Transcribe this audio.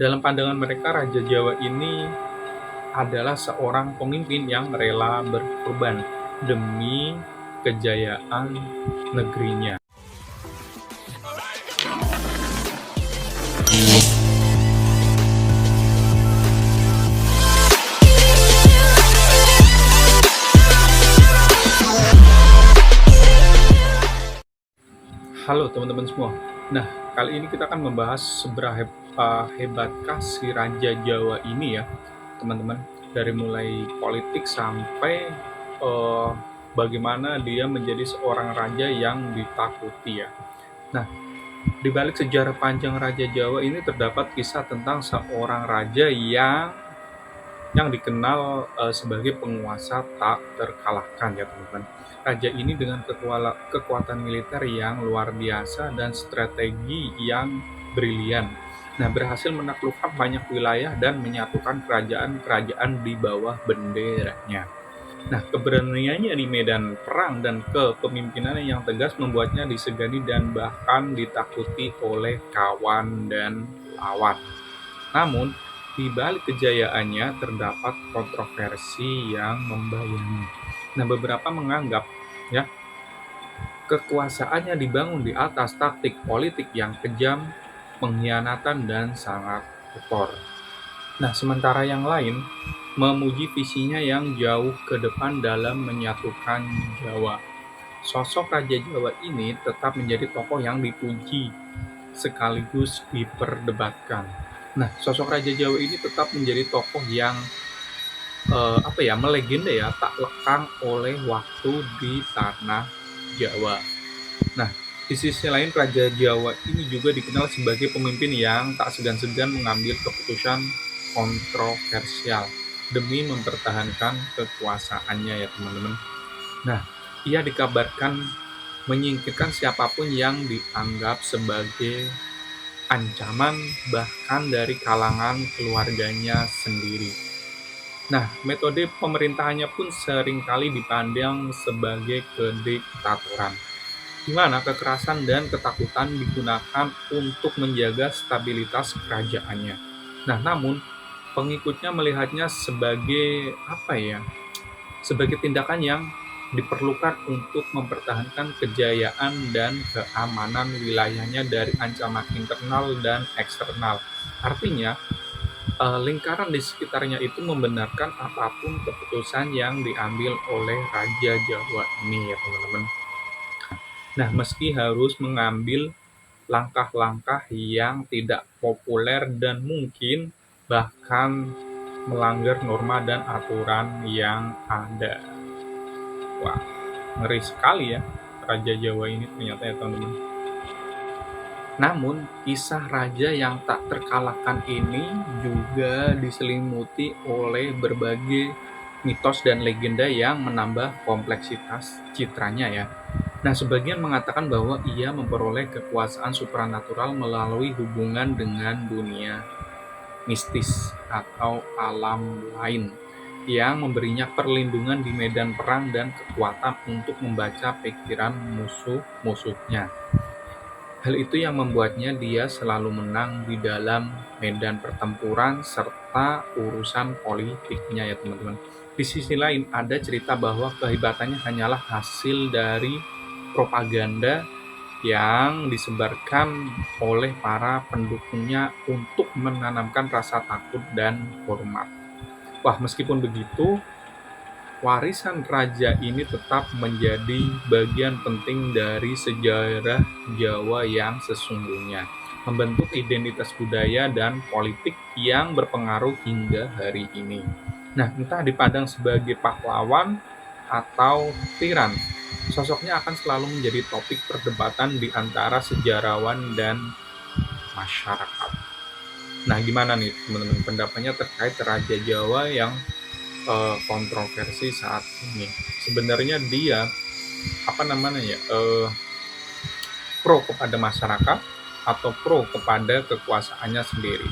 Dalam pandangan mereka, Raja Jawa ini adalah seorang pemimpin yang rela berkorban demi kejayaan negerinya. Halo teman-teman semua. Nah, kali ini kita akan membahas seberapa hebatkah si Raja Jawa ini ya, teman-teman. Dari mulai politik sampai eh, bagaimana dia menjadi seorang raja yang ditakuti ya. Nah, di balik sejarah panjang Raja Jawa ini terdapat kisah tentang seorang raja yang dikenal sebagai penguasa tak terkalahkan ya teman-teman. Raja ini dengan kekuatan militer yang luar biasa dan strategi yang brilian. Nah, berhasil menaklukkan banyak wilayah dan menyatukan kerajaan-kerajaan di bawah benderanya. Nah, keberaniannya di medan perang dan kepemimpinannya yang tegas membuatnya disegani dan bahkan ditakuti oleh kawan dan lawan. Namun, di balik kejayaannya terdapat kontroversi yang membayangi. Nah, beberapa menganggap ya kekuasaannya dibangun di atas taktik politik yang kejam, pengkhianatan dan sangat kotor. Nah, sementara yang lain memuji visinya yang jauh ke depan dalam menyatukan Jawa. Sosok Raja Jawa ini tetap menjadi tokoh yang dipuji sekaligus diperdebatkan. Nah, sosok Raja Jawa ini tetap menjadi tokoh yang melegenda ya, tak lekang oleh waktu di tanah Jawa. Nah, di sisi lain Raja Jawa ini juga dikenal sebagai pemimpin yang tak segan-segan mengambil keputusan kontroversial demi mempertahankan kekuasaannya ya teman-teman. Nah, ia dikabarkan menyingkirkan siapapun yang dianggap sebagai ancaman bahkan dari kalangan keluarganya sendiri. Nah, metode pemerintahannya pun seringkali dipandang sebagai kediktatoran, di mana kekerasan dan ketakutan digunakan untuk menjaga stabilitas kerajaannya. Nah, namun pengikutnya melihatnya sebagai sebagai tindakan yang diperlukan untuk mempertahankan kejayaan dan keamanan wilayahnya dari ancaman internal dan eksternal. Artinya, lingkaran di sekitarnya itu membenarkan apapun keputusan yang diambil oleh Raja Jawa ini ya teman-teman. Nah, meski harus mengambil langkah-langkah yang tidak populer dan mungkin bahkan melanggar norma dan aturan yang ada. Wah, ngeri sekali ya Raja Jawa ini ternyata ya teman-teman. Namun, kisah raja yang tak terkalahkan ini juga diselimuti oleh berbagai mitos dan legenda yang menambah kompleksitas citranya ya. Nah, sebagian mengatakan bahwa ia memperoleh kekuasaan supranatural melalui hubungan dengan dunia mistis atau alam lain yang memberinya perlindungan di medan perang dan kekuatan untuk membaca pikiran musuh-musuhnya. Hal itu yang membuatnya dia selalu menang di dalam medan pertempuran serta urusan politiknya ya teman-teman. Di sisi lain ada cerita bahwa kehebatannya hanyalah hasil dari propaganda yang disebarkan oleh para pendukungnya untuk menanamkan rasa takut dan hormat. Wah, meskipun begitu, warisan raja ini tetap menjadi bagian penting dari sejarah Jawa yang sesungguhnya, membentuk identitas budaya dan politik yang berpengaruh hingga hari ini. Nah, entah dipandang sebagai pahlawan atau tiran, sosoknya akan selalu menjadi topik perdebatan di antara sejarawan dan masyarakat. Nah, gimana nih teman-teman pendapatnya terkait Raja Jawa yang kontroversi saat ini? Sebenarnya dia pro kepada masyarakat atau pro kepada kekuasaannya sendiri?